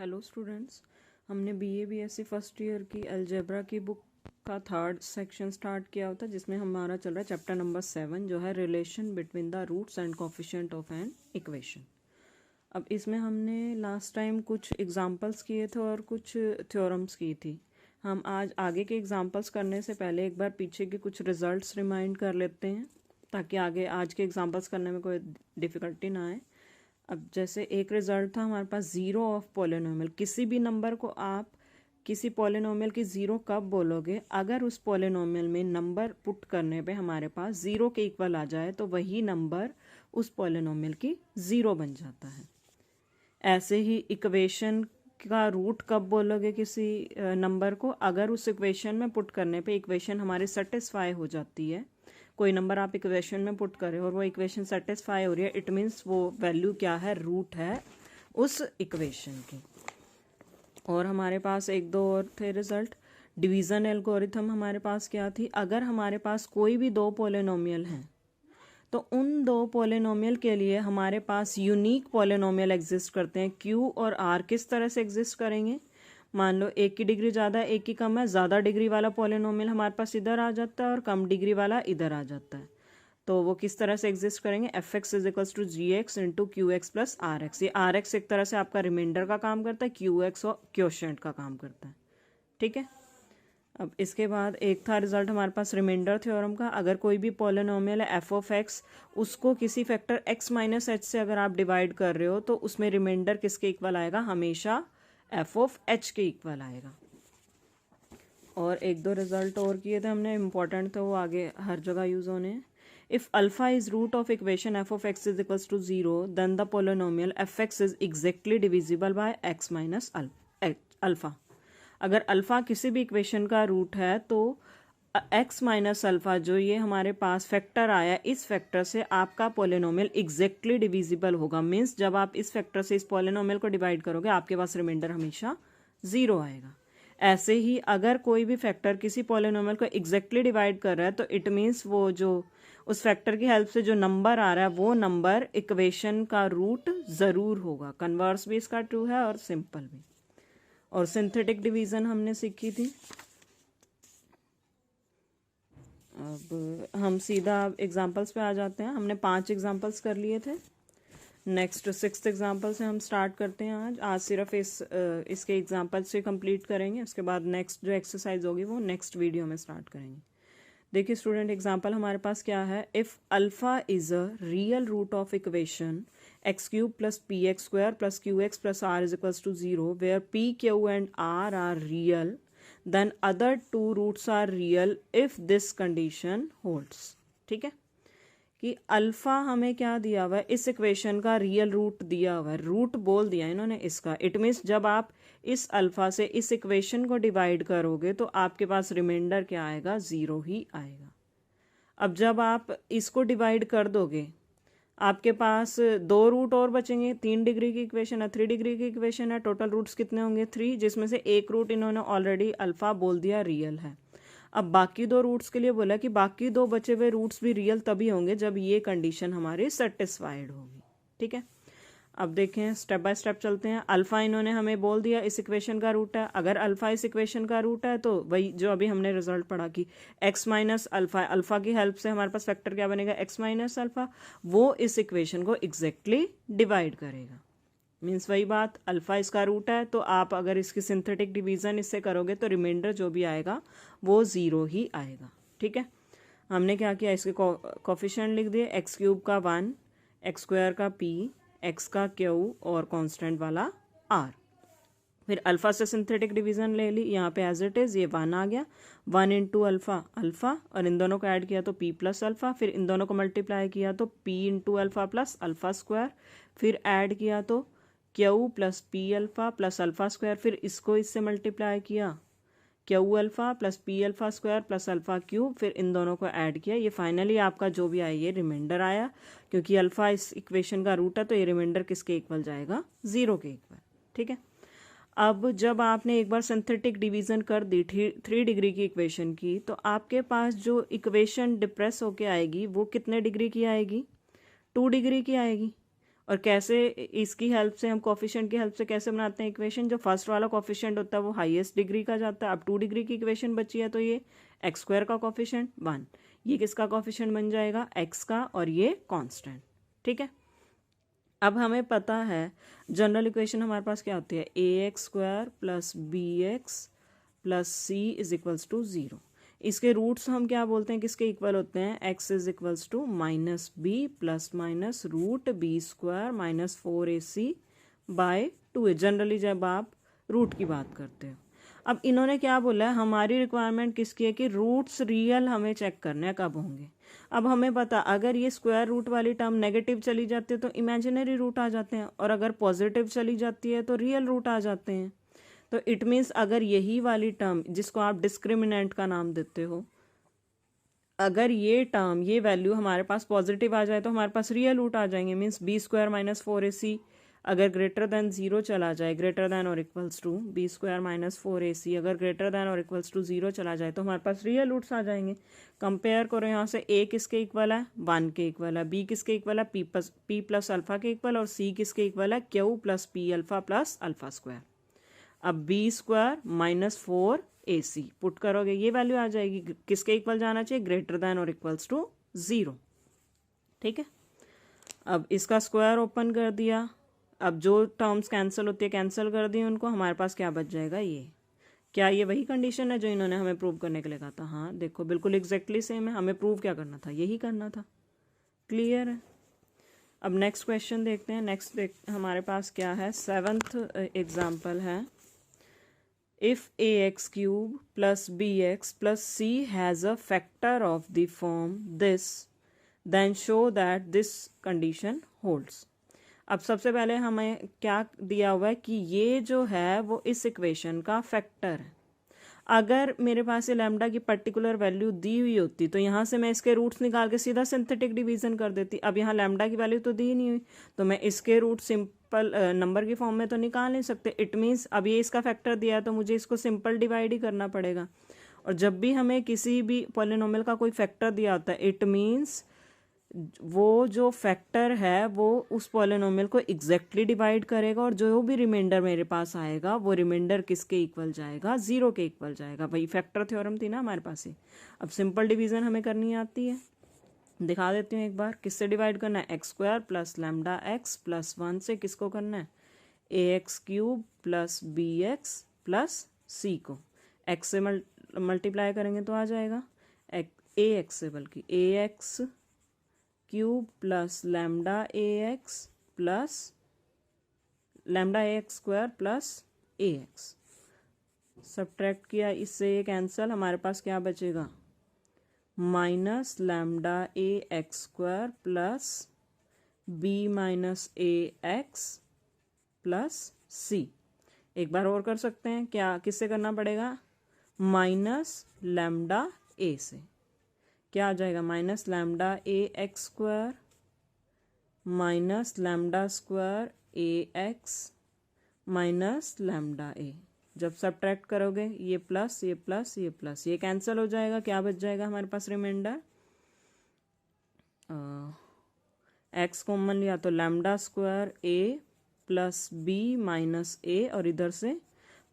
Hello students, हमने BA BSc first year की algebra की बुक का थर्ड सेक्शन स्टार्ट किया होता है, जिसमें हमारा चल रहा है चैप्टर नंबर 7 जो है relation between the roots and coefficient of an equation. अब इसमें हमने लास्ट टाइम कुछ एग्जांपल्स किए थे और कुछ थ्योरम्स की थी। हम आज आगे के एग्जांपल्स करने से पहले एक बार पीछे के कुछ रिजल्ट्स रिमाइंड कर लेते हैं, ताकि आगे आज के एग्जांपल्स करने में कोई डिफ़िकल्टी ना आए। अब जैसे एक रिजल्ट था हमारे पास ज़ीरो ऑफ पॉलिनोमियल। किसी भी नंबर को आप किसी पॉलिनोमियल की ज़ीरो कब बोलोगे? अगर उस पॉलिनोमियल में नंबर पुट करने पे हमारे पास ज़ीरो के इक्वल आ जाए तो वही नंबर उस पॉलिनोमियल की ज़ीरो बन जाता है। ऐसे ही इक्वेशन का रूट कब बोलोगे किसी नंबर को? अगर उस इक्वेशन में पुट करने पे इक्वेशन हमारी सेटिस्फाई हो जाती है। कोई नंबर आप इक्वेशन में पुट करें और वो इक्वेशन सेटिस्फाई हो रही है, इट मीन्स वो वैल्यू क्या है? रूट है उस इक्वेशन की। और हमारे पास एक दो और थे रिजल्ट। डिवीज़न एल्गोरिथम हमारे पास क्या थी? अगर हमारे पास कोई भी दो पॉलिनोमियल हैं तो उन दो पॉलिनोमियल के लिए हमारे पास यूनिक पॉलिनोमियल एग्जिस्ट करते हैं। क्यू और आर किस तरह से एग्जिस्ट करेंगे? मान लो एक की डिग्री ज़्यादा है, एक की कम है। ज़्यादा डिग्री वाला पॉलिनोमियल हमारे पास इधर आ जाता है और कम डिग्री वाला इधर आ जाता है। तो वो किस तरह से एग्जिस्ट करेंगे? F x is equals to g x into q x plus r x. ये आर एक्स एक तरह से आपका रिमाइंडर का काम करता है, क्यू एक्स और क्वोशिएंट का काम करता है। ठीक है। अब इसके बाद एक था रिजल्ट हमारे पास रिमाइंडर थ्योरम का। अगर कोई भी पॉलिनोमियल है एफ ऑफ एक्स, उसको किसी फैक्टर एक्स माइनस एच से अगर आप डिवाइड कर रहे हो तो उसमें रिमाइंडर किसके इक्वल आएगा? हमेशा एफ ऑफ एच के इक्वल आएगा। और एक दो रिजल्ट और किए थे हमने, इंपॉर्टेंट थे वो, आगे हर जगह यूज होने हैं। If alpha is root of equation f of x is equals to 0 then the polynomial f x is exactly divisible by x minus alpha. अगर अल्फा किसी भी इक्वेशन का रूट है तो एक्स माइनस अल्फा जो ये हमारे पास फैक्टर आया, इस फैक्टर से आपका पॉलिनोमियल एग्जैक्टली डिविजिबल होगा। मीन्स जब आप इस फैक्टर से इस पॉलिनोमियल को डिवाइड करोगे आपके पास रिमाइंडर हमेशा 0 आएगा। ऐसे ही अगर कोई भी फैक्टर किसी पॉलिनोमियल को एग्जैक्टली डिवाइड कर रहा है तो इट मीन्स वो जो उस फैक्टर की हेल्प से जो नंबर आ रहा है वो नंबर इक्वेशन का रूट ज़रूर होगा। कन्वर्स भी इसका ट्रू है और सिंपल भी। और सिंथेटिक डिवीज़न हमने सीखी थी। अब हम सीधा एग्जांपल्स पे आ जाते हैं। हमने 5 एग्जांपल्स कर लिए थे। नेक्स्ट 6th एग्जांपल से हम स्टार्ट करते हैं। आज सिर्फ इसके एग्जांपल से कंप्लीट करेंगे। उसके बाद नेक्स्ट जो एक्सरसाइज होगी वो नेक्स्ट वीडियो में स्टार्ट करेंगे। देखिए स्टूडेंट, एग्जांपल हमारे पास क्या है? If alpha is a real root of equation x cube plus p x square plus q x plus r is equals to 0 where p q and r are real then other two roots are real if this condition holds. ठीक है कि alpha हमें क्या दिया हुआ है? इस equation का रियल रूट दिया हुआ है। रूट बोल दिया इन्होंने इसका। इट मीन्स जब आप इस अल्फा से इस इक्वेशन को डिवाइड करोगे तो आपके पास रिमाइंडर क्या आएगा? 0 ही आएगा। अब जब आप इसको डिवाइड कर दोगे आपके पास 2 रूट और बचेंगे। 3 डिग्री की इक्वेशन है, 3 डिग्री की इक्वेशन है। टोटल रूट्स कितने होंगे? 3, जिसमें से एक रूट इन्होंने ऑलरेडी अल्फा बोल दिया रियल है। अब बाकी 2 रूट्स के लिए बोला कि बाकी 2 बचे हुए रूट्स भी रियल तभी होंगे जब ये कंडीशन हमारी सेटिस्फाइड होगी। ठीक है। अब देखें, स्टेप बाय स्टेप चलते हैं। अल्फा इन्होंने हमें बोल दिया इस इक्वेशन का रूट है। अगर अल्फा इस इक्वेशन का रूट है तो वही जो अभी हमने रिजल्ट पढ़ा कि एक्स माइनस अल्फा, अल्फा की हेल्प से हमारे पास फैक्टर क्या बनेगा? X minus alpha. वो इस इक्वेशन को एग्जैक्टली डिवाइड करेगा। मीन्स वही बात, अल्फा इसका रूट है तो आप अगर इसकी सिंथेटिक डिवीज़न इससे करोगे तो रिमाइंडर जो भी आएगा वो 0 ही आएगा। ठीक है। हमने क्या किया? इसके कोफिशिएंट लिख दिए। एक्स क्यूब का 1, एक्स स्क्वायर का p, एक्स का q और कांस्टेंट वाला r। फिर अल्फा से सिंथेटिक डिवीज़न ले ली। यहाँ पे एज इट इज़ ये 1 आ गया। 1 इंटू अल्फा अल्फा, और इन दोनों को ऐड किया तो p प्लस अल्फा। फिर इन दोनों को मल्टीप्लाई किया तो p into alpha plus alpha square. फिर ऐड किया तो Q plus P alpha plus alpha square. फिर इसको इससे मल्टीप्लाई किया, Q alpha plus P alpha square plus alpha cube. फिर इन दोनों को ऐड किया। ये फाइनली आपका जो भी आया ये रिमाइंडर आया। क्योंकि अल्फा इस इक्वेशन का रूट है तो ये रिमाइंडर किसके इक्वल जाएगा? 0 के इक्वल। ठीक है। अब जब आपने एक बार सिंथेटिक डिवीज़न कर दी 3 डिग्री की इक्वेशन की तो आपके पास जो इक्वेशन डिप्रेस होके आएगी वो कितने डिग्री की आएगी? 2 डिग्री की आएगी। और कैसे इसकी हेल्प से हम कोफिशिएंट की हेल्प से कैसे बनाते हैं इक्वेशन, जो फर्स्ट वाला कोफिशिएंट होता है वो हाईएस्ट डिग्री का जाता है। अब 2 डिग्री की इक्वेशन बची है तो ये एक्स स्क्वायर का कोफिशिएंट 1, ये किसका कोफिशिएंट बन जाएगा, एक्स का, और ये कांस्टेंट। ठीक है, अब हमें पता है जनरल इक्वेशन हमारे पास क्या होती है, a x square plus b x plus c is equals to 0। इसके रूट्स हम क्या बोलते हैं, किसके इक्वल होते हैं, x is equals to minus b plus minus root b square minus 4ac by 2a, generally जब आप रूट की बात करते हो। अब इन्होंने क्या बोला है, हमारी रिक्वायरमेंट किसकी है कि रूट्स रियल हमें चेक करने हैं कब होंगे। अब हमें पता अगर ये स्क्वायर रूट वाली टर्म नेगेटिव चली जाती है तो इमेजिनरी रूट आ जाते हैं, और अगर पॉजिटिव चली जाती है तो रियल रूट आ जाते हैं। तो इट मीन्स अगर यही वाली टर्म जिसको आप डिस्क्रिमिनेंट का नाम देते हो, अगर ये टर्म ये वैल्यू हमारे पास पॉजिटिव आ जाए तो हमारे पास रियल रूट आ जाएंगे। Means B square minus 4ac अगर ग्रेटर देन 0 चला जाए, ग्रेटर देन और equals to b square minus 4ac अगर ग्रेटर देन और इक्वल्स टू 0 चला जाए तो हमारे पास रियल रूट्स आ जाएंगे। कंपेयर करो यहाँ से, a किसके इक्वल है, 1 के इक्वल है, b किसके इक्वल है, p प्लस अल्फा के इक्वल, और c किसके इक्वल है, q plus p alpha plus alpha square. अब b square minus 4ac put करोगे, ये वैल्यू आ जाएगी, किसके इक्वल जाना चाहिए, ग्रेटर देन और इक्वल्स टू 0। ठीक है, अब इसका स्क्वायर ओपन कर दिया, अब जो टर्म्स कैंसिल होती है कैंसिल कर दी उनको, हमारे पास क्या बच जाएगा, ये क्या ये वही कंडीशन है जो इन्होंने हमें प्रूव करने के लिए कहा था। हाँ देखो बिल्कुल एग्जैक्टली सेम है, हमें प्रूव क्या करना था, यही करना था। क्लियर है। अब नेक्स्ट क्वेश्चन देखते हैं। नेक्स्ट हमारे पास क्या है, 7th एग्जाम्पल है, if a x cube plus b x plus c has a factor of the form this then show that this condition holds. अब सबसे पहले हमें क्या दिया हुआ है कि ये जो है वो इस इक्वेशन का फैक्टर है। अगर मेरे पास ये लैम्डा की पर्टिकुलर वैल्यू दी हुई होती तो यहाँ से मैं इसके रूट्स निकाल के सीधा सिंथेटिक डिवीजन कर देती। अब यहाँ लैम्डा की वैल्यू तो दी नहीं हुई तो मैं इसके रूट सिंपल नंबर की फॉर्म में तो निकाल नहीं सकते। इट मीन्स अब ये इसका फैक्टर दिया है तो मुझे इसको सिंपल डिवाइड ही करना पड़ेगा। और जब भी हमें किसी भी पॉलिनोमियल का कोई फैक्टर दिया होता है इट मीन्स वो जो फैक्टर है वो उस पॉलिनोमियल को एग्जैक्टली डिवाइड करेगा, और जो भी रिमाइंडर मेरे पास आएगा वो रिमाइंडर किसके इक्वल जाएगा, 0 के इक्वल जाएगा। वही फैक्टर थ्योरम थी ना हमारे पास ही। अब सिंपल डिवीजन हमें करनी आती है, दिखा देती हूँ एक बार। किससे डिवाइड करना है, x square plus lambda x plus 1 से किसको करना है, a x cube plus b x plus c को एक्स से मल्टीप्लाई करेंगे तो आ जाएगा ए एक्स से, बल्कि a x cube plus lambda a x plus lambda a x square plus a x. Subtract किया इससे ये कैंसल, हमारे पास क्या बचेगा, minus lambda a x square plus b minus a x plus c. एक बार और कर सकते हैं, क्या किससे करना पड़ेगा, माइनस लैम्डा ए से। क्या आ जाएगा, minus lambda a x square minus lambda square a x minus lambda a. जब सब्ट्रैक्ट करोगे ये प्लस ये प्लस ये प्लस ये कैंसिल हो जाएगा, क्या बच जाएगा हमारे पास रिमाइंडर, एक्स कॉमन लिया तो lambda square a plus b minus ए, और इधर से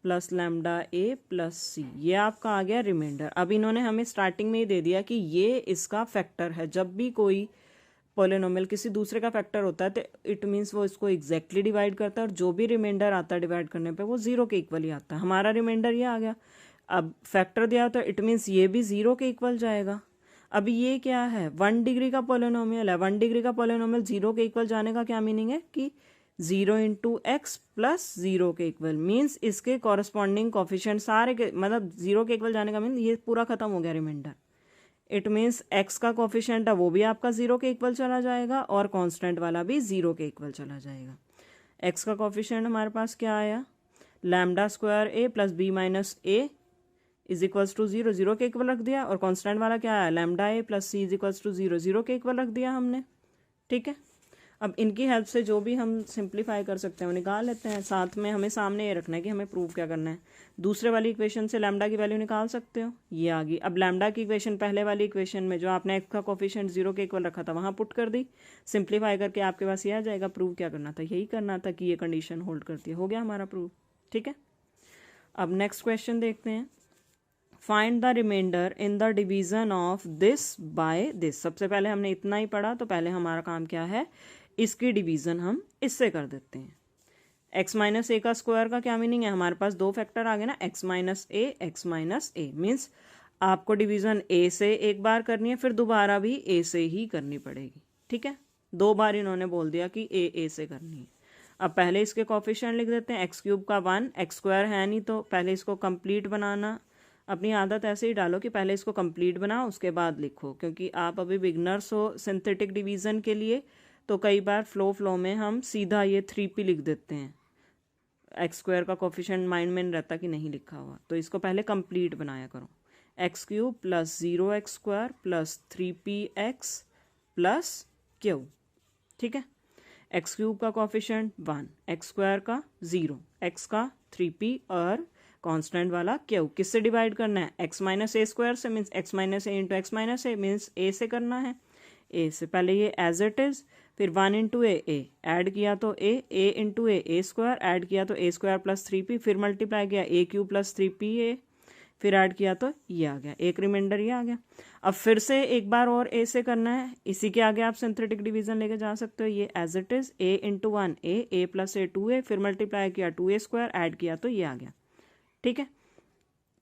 प्लस लैम्डा ए प्लस सी, ये आपका आ गया रिमाइंडर। अब इन्होंने हमें स्टार्टिंग में ही दे दिया कि ये इसका फैक्टर है। जब भी कोई पॉलिनोमियल किसी दूसरे का फैक्टर होता है तो इट मीन्स वो इसको एग्जैक्टली डिवाइड करता है, और जो भी रिमाइंडर आता है डिवाइड करने पे वो 0 के इक्वल ही आता है। हमारा रिमाइंडर ये आ गया। अब फैक्टर दिया तो इट मीन्स ये भी 0 के इक्वल जाएगा। अब ये क्या है, 1 डिग्री का पॉलिनोमियल है। 1 डिग्री का पॉलिनोमियल 0 के इक्वल जाने का क्या मीनिंग है कि 0 इंटू एक्स प्लस 0 के इक्वल, मीन्स इसके कॉरस्पॉन्डिंग कोफिशिएंट सारे के मतलब 0 के इक्वल जाने का मीन ये पूरा खत्म हो गया रिमाइंडर। इट मीन्स एक्स का कोफिशिएंट है वो भी आपका 0 के इक्वल चला जाएगा, और कांस्टेंट वाला भी 0 के इक्वल चला जाएगा। एक्स का कोफिशिएंट हमारे पास क्या आया, lambda square a plus b minus a is equals to 0, 0 के इक्वल रख दिया। और कांस्टेंट वाला क्या आया, lambda a plus c is equals to 0, 0 के इक्वल रख दिया हमने। ठीक है, अब इनकी हेल्प से जो भी हम सिंप्लीफाई कर सकते हैं वो निकाल लेते हैं। साथ में हमें सामने ये रखना है कि हमें प्रूव क्या करना है। दूसरे वाली इक्वेशन से लैम्डा की वैल्यू निकाल सकते हो, ये आ गई। अब लैम्डा की इक्वेशन पहले वाली इक्वेशन में जो आपने एक्स का कोफिशिएंट 0 के इक्वल रखा था वहाँ पुट कर दी, सिंप्लीफाई करके आपके पास ये आ जाएगा। प्रूव क्या करना था, यही करना था कि ये कंडीशन होल्ड करती है। हो गया हमारा प्रूव, ठीक है। अब नेक्स्ट क्वेश्चन देखते हैं। Find the remainder in the division of this by this. सबसे पहले हमने इतना ही पढ़ा, तो पहले हमारा काम क्या है, इसकी डिवीजन हम इससे कर देते हैं। x माइनस ए का स्क्वायर का क्या मीनिंग है, हमारे पास दो फैक्टर आ गए ना, x माइनस ए मीन्स आपको डिवीजन a से एक बार करनी है, फिर दोबारा भी a से ही करनी पड़ेगी, ठीक है। दो बार इन्होंने बोल दिया कि a से करनी है। अब पहले इसके कोफिशिएंट लिख देते हैं। एक्स क्यूब का 1, एक्स स्क्वायर है नहीं तो पहले इसको कंप्लीट बनाना। अपनी आदत ऐसे ही डालो कि पहले इसको कंप्लीट बनाओ उसके बाद लिखो, क्योंकि आप अभी बिगनर्स हो सिंथेटिक डिवीज़न के लिए, तो कई बार फ्लो में हम सीधा ये 3p लिख देते हैं। एक्स स्क्वायर का कोफिशिएंट माइंड में नहीं रहता कि नहीं लिखा हुआ, तो इसको पहले कंप्लीट बनाया करो। X cube plus 0x square plus 3px plus Q, ठीक है। एक्स क्यूब का कोफिशिएंट 1, एक्स स्क्वायर का 0, एक्स का 3p और कांस्टेंट वाला क्यू। किससे डिवाइड करना है, एक्स माइनस ए स्क्वायर से, मीन्स एक्स माइनस ए इंटू एक्स माइनस ए, मीन्स ए से करना है। ए से पहले ये एज इट इज़, फिर 1 इंटू ए ऐड किया तो ए इंटू ए स्क्वायर ऐड किया तो ए स्क्वायर प्लस 3p, फिर मल्टीप्लाई किया ए क्यूब प्लस 3pa, फिर ऐड किया तो ये आ गया, एक रिमाइंडर ये आ गया। अब फिर से एक बार और ए से करना है, इसी के आगे आप सिंथेटिक डिवीजन लेके जा सकते हो। ये as it is a into 1 a plus a 2a, फिर मल्टीप्लाई किया 2a स्क्वायर ऐड किया तो ये आ गया, ठीक है।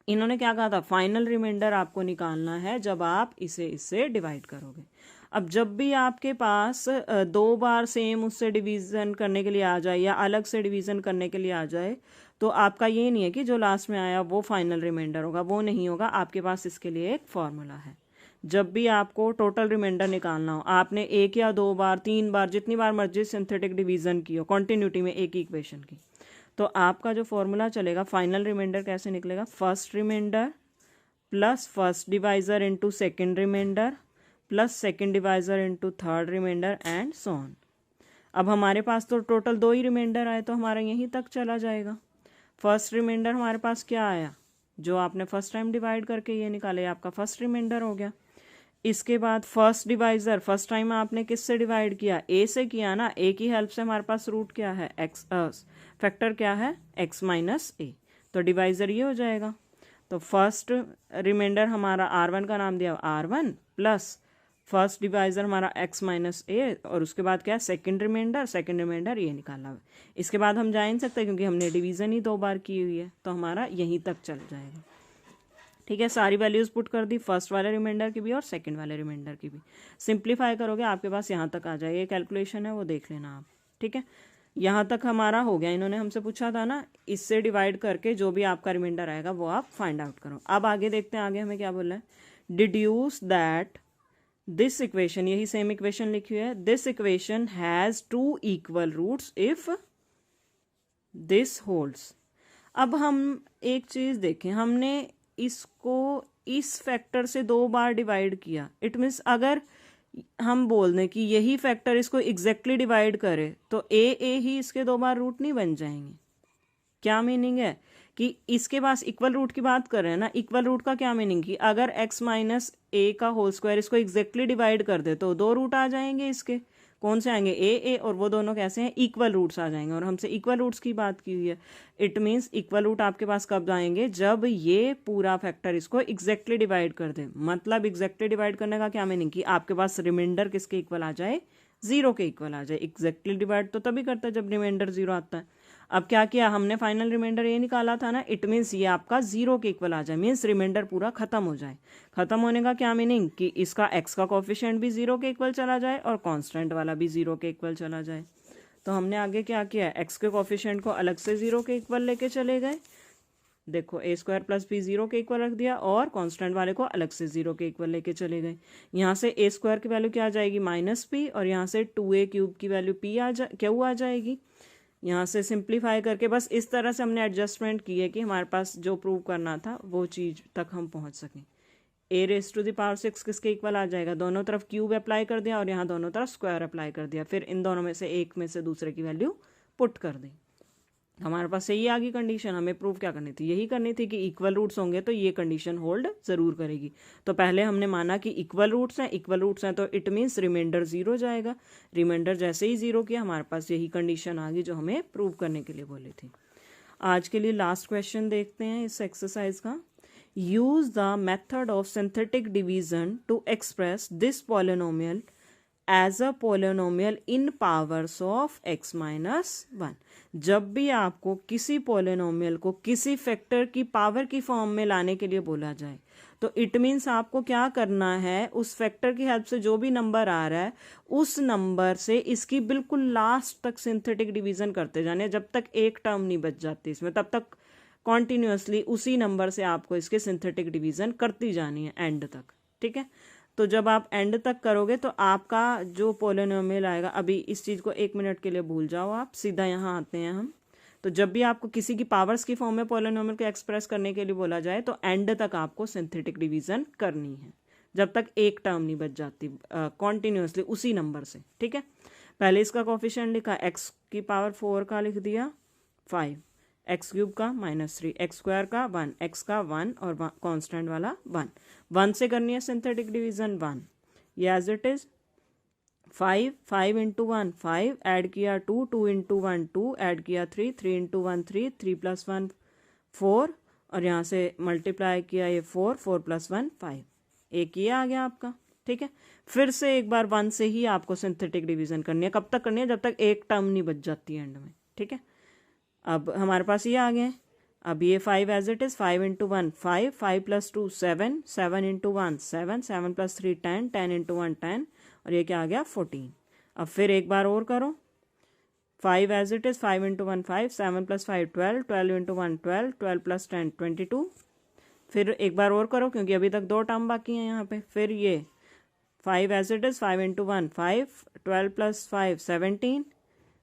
इन्होंने क्या कहा था, फाइनल रिमाइंडर आपको निकालना है जब आप इसे इससे डिवाइड करोगे। अब जब भी आपके पास दो बार सेम उससे डिवीज़न करने के लिए आ जाए या अलग से डिवीज़न करने के लिए आ जाए, तो आपका ये नहीं है कि जो लास्ट में आया वो फाइनल रिमाइंडर होगा, वो नहीं होगा। आपके पास इसके लिए एक फॉर्मूला है। जब भी आपको टोटल रिमाइंडर निकालना हो, आपने एक या दो बार, 3 बार, जितनी बार मर्जी सिंथेटिक डिवीज़न की हो कॉन्टिन्यूटी में एक ही इक्वेशन की, तो आपका जो फॉर्मूला चलेगा फाइनल रिमाइंडर कैसे निकलेगा, first remainder plus first divisor into second remainder plus second divisor into third remainder and so on. अब हमारे पास तो टोटल 2 ही रिमाइंडर आए, तो हमारा यहीं तक चला जाएगा। फर्स्ट रिमाइंडर हमारे पास क्या आया, जो आपने फर्स्ट टाइम डिवाइड करके ये निकाले, आपका फर्स्ट रिमाइंडर हो गया। इसके बाद फर्स्ट डिवाइज़र, फर्स्ट टाइम आपने किससे डिवाइड किया, ए से किया ना, ए की हेल्प से हमारे पास रूट क्या है, एक्स, फैक्टर क्या है, एक्स माइनस ए, तो डिवाइज़र ये हो जाएगा। तो फर्स्ट रिमाइंडर हमारा r1 का नाम दिया r1 प्लस फर्स्ट डिवाइज़र हमारा x माइनस ए, और उसके बाद क्या है सेकंड रिमाइंडर ये निकाला हुआ। इसके बाद हम जा नहीं सकते क्योंकि हमने डिवीज़न ही 2 बार की हुई है, तो हमारा यहीं तक चल जाएगा, ठीक है। सारी वैल्यूज़ पुट कर दी, फर्स्ट वाले रिमाइंडर की भी और सेकंड वाले रिमाइंडर की भी। सिंप्लीफाई करोगे आपके पास यहाँ तक आ जाएगा। ये कैलकुलेशन है वो देख लेना आप, ठीक है। यहाँ तक हमारा हो गया। इन्होंने हमसे पूछा था ना, इससे डिवाइड करके जो भी आपका रिमाइंडर आएगा वो आप फाइंड आउट करो। अब आगे देखते हैं, आगे हमें क्या बोल रहा है, डिड्यूस दैट दिस इक्वेशन, यही सेम इक्वेशन लिखी हुई है, this equation has 2 equal roots if this holds. अब हम एक चीज़ देखें, हमने इसको इस फैक्टर से 2 बार डिवाइड किया, इट मीन्स अगर हम बोल दें कि यही फैक्टर इसको एग्जैक्टली डिवाइड करे तो ए ही इसके 2 बार रूट नहीं बन जाएंगे। क्या मीनिंग है कि इसके पास इक्वल रूट की बात कर रहे हैं ना, इक्वल रूट का क्या मीनिंग कि अगर x माइनस ए का होल स्क्वायर इसको एग्जैक्टली डिवाइड कर दे तो 2 रूट आ जाएंगे इसके। कौन से आएंगे, ए और वो दोनों कैसे हैं, इक्वल रूट्स आ जाएंगे। और हमसे इक्वल रूट्स की बात की हुई है, इट मीन्स इक्वल रूट आपके पास कब आएंगे, जब ये पूरा फैक्टर इसको एग्जैक्टली डिवाइड कर दे। मतलब एग्जैक्टली डिवाइड करने का क्या मीनिंग कि आपके पास रिमाइंडर किसके इक्वल आ जाए, 0 के इक्वल आ जाए। एग्जैक्टली डिवाइड तो तभी करता है जब रिमाइंडर 0 आता है। अब क्या किया हमने, फाइनल रिमाइंडर ये निकाला था ना, इट मीन्स ये आपका 0 के इक्वल आ जाए, मीन्स रिमाइंडर पूरा खत्म हो जाए। खत्म होने का क्या मीनिंग कि इसका x का कोफिशिएंट भी 0 के इक्वल चला जाए और कांस्टेंट वाला भी 0 के इक्वल चला जाए। तो हमने आगे क्या किया, x के कोफिशिएंट को अलग से 0 के इक्वल लेके चले गए। देखो a स्क्वायर प्लस b 0 के इक्वल रख दिया और कांस्टेंट वाले को अलग से 0 के इक्वल लेके चले गए। यहाँ से a स्क्वायर की वैल्यू क्या आ जाएगी, -p, और यहाँ से 2a क्यूब की वैल्यू क्यू आ जाएगी। यहाँ से सिंप्लीफाई करके बस इस तरह से हमने एडजस्टमेंट की है कि हमारे पास जो प्रूव करना था वो चीज़ तक हम पहुँच सकें। ए रेस टू द पावर 6 किसके इक्वल आ जाएगा, दोनों तरफ क्यूब अप्लाई कर दिया और यहाँ दोनों तरफ स्क्वायर अप्लाई कर दिया, फिर इन दोनों में से एक में से दूसरे की वैल्यू पुट कर दी। हमारे पास यही आ गई कंडीशन। हमें प्रूव क्या करनी थी, यही करनी थी कि इक्वल रूट्स होंगे तो ये कंडीशन होल्ड जरूर करेगी। तो पहले हमने माना कि इक्वल रूट्स हैं तो इट मीन्स रिमाइंडर 0 जाएगा। रिमाइंडर जैसे ही 0 किया हमारे पास यही कंडीशन आ गई जो हमें प्रूव करने के लिए बोली थी। आज के लिए लास्ट क्वेश्चन देखते हैं इस एक्सरसाइज का। Use the method of synthetic division to express this polynomial as a polynomial in powers of x minus 1। जब भी आपको किसी पॉलिनोमियल को किसी फैक्टर की पावर की फॉर्म में लाने के लिए बोला जाए तो इट मीन्स आपको क्या करना है, उस फैक्टर की हेल्प से जो भी नंबर आ रहा है उस नंबर से इसकी बिल्कुल लास्ट तक सिंथेटिक डिवीजन करते जाने, जब तक एक टर्म नहीं बच जाती इसमें तब तक कॉन्टिन्यूसली उसी नंबर से आपको इसके सिंथेटिक डिवीजन करती जानी है एंड तक। ठीक है, तो जब आप एंड तक करोगे तो आपका जो पॉलिनोमियल आएगा, अभी इस चीज़ को 1 मिनट के लिए भूल जाओ, आप सीधा यहाँ आते हैं हम। तो जब भी आपको किसी की पावर्स की फॉर्म में पॉलिनोमियल को एक्सप्रेस करने के लिए बोला जाए तो एंड तक आपको सिंथेटिक डिवीजन करनी है, जब तक एक टर्म नहीं बच जाती कॉन्टिन्यूसली उसी नंबर से। ठीक है, पहले इसका कोफिशिएंट लिखा, x की पावर 4 का लिख दिया 5, एक्स क्यूब का -3, एक्स स्क्वायर का 1, एक्स का 1 और कांस्टेंट वाला 1 से करनी है सिंथेटिक डिवीजन 1। ये as it is 5 into 1 5, add किया 2 इंटू 1 2, ऐड किया 3 इंटू 1 3, 3 + 1 4 और यहाँ से मल्टीप्लाई किया ये 4 + 1 5, एक ये आ गया आपका। ठीक है, फिर से एक बार 1 से ही आपको सिंथेटिक डिवीजन करनी है। कब तक करनी है, जब तक एक टर्म नहीं बच जाती एंड में। ठीक है, अब हमारे पास ये आ गए। अब ये 5 as it is 5 into 1 5, 5 + 2 7, 7 into 1 7, 7 + 3 10, 10 into 1 10 और ये क्या आ गया 14। अब फिर एक बार और करो, 5 as it is 5 into 1 5, 7 + 5 12, 12 into 1 12, 12 + 10 22। फिर एक बार और करो क्योंकि अभी तक 2 टर्म बाकी हैं यहाँ पे। फिर ये 5 एज इट इज़ 5 इंटू 1 5, 12 + 5 17।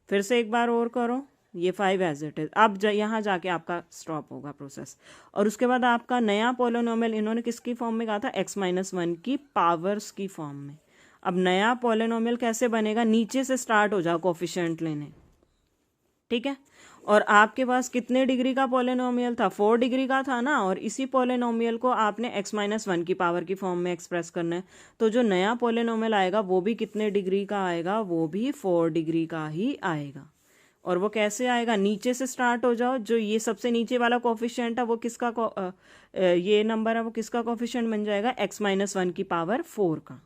फिर से एक बार और करो, ये 5 एज इट इज। अब यहाँ जाके आपका स्टॉप होगा प्रोसेस और उसके बाद आपका नया पॉलिनोमियल इन्होंने किसकी फॉर्म में कहा था, x - 1 की पावर्स की फॉर्म में। अब नया पॉलिनोमियल कैसे बनेगा, नीचे से स्टार्ट हो जाओ कोफिशिएंट लेने। ठीक है, और आपके पास कितने डिग्री का पॉलिनोमियल था, 4 डिग्री का था ना, और इसी पॉलिनोमियल को आपने x - 1 की पावर की फॉर्म में एक्सप्रेस करना है। तो जो नया पॉलिनोमियल आएगा वो भी कितने डिग्री का आएगा, वो भी 4 डिग्री का ही आएगा। और वो कैसे आएगा, नीचे से स्टार्ट हो जाओ, जो ये सबसे नीचे वाला कोफिशिएंट है वो किसका ये नंबर है वो किसका कोफिशिएंट बन जाएगा, x - 1 की पावर 4 का।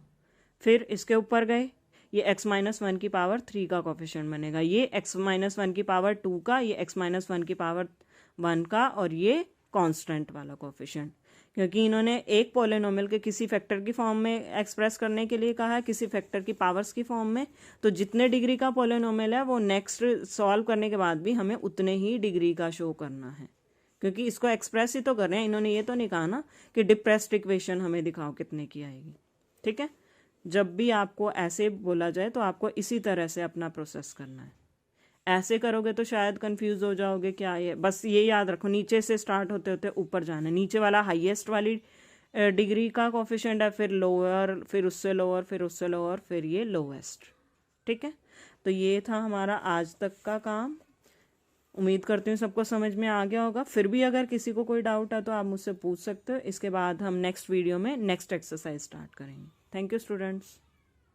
फिर इसके ऊपर गए, ये x - 1 की पावर 3 का कोफिशिएंट बनेगा, ये x - 1 की पावर 2 का, ये x - 1 की पावर 1 का और ये कांस्टेंट वाला कोफिशिएंट। क्योंकि इन्होंने एक पॉलिनोमियल के किसी फैक्टर की फॉर्म में एक्सप्रेस करने के लिए कहा है, किसी फैक्टर की पावर्स की फॉर्म में, तो जितने डिग्री का पॉलिनोमियल है वो नेक्स्ट सॉल्व करने के बाद भी हमें उतने ही डिग्री का शो करना है, क्योंकि इसको एक्सप्रेस ही तो कर रहे हैं। इन्होंने ये तो नहीं कहा ना कि डिप्रेस्ड इक्वेशन हमें दिखाओ कितने की आएगी। ठीक है, जब भी आपको ऐसे बोला जाए तो आपको इसी तरह से अपना प्रोसेस करना है। ऐसे करोगे तो शायद कंफ्यूज हो जाओगे क्या ये, बस ये याद रखो नीचे से स्टार्ट होते होते ऊपर जाना है। नीचे वाला हाईएस्ट वाली डिग्री का कोफिशिएंट है, फिर लोअर, फिर उससे लोअर, फिर उससे लोअर, फिर ये लोवेस्ट। ठीक है, तो ये था हमारा आज तक का काम। उम्मीद करती हूँ सबको समझ में आ गया होगा। फिर भी अगर किसी को कोई डाउट है तो आप मुझसे पूछ सकते हो। इसके बाद हम नेक्स्ट वीडियो में नेक्स्ट एक्सरसाइज स्टार्ट करेंगे। Thank you students.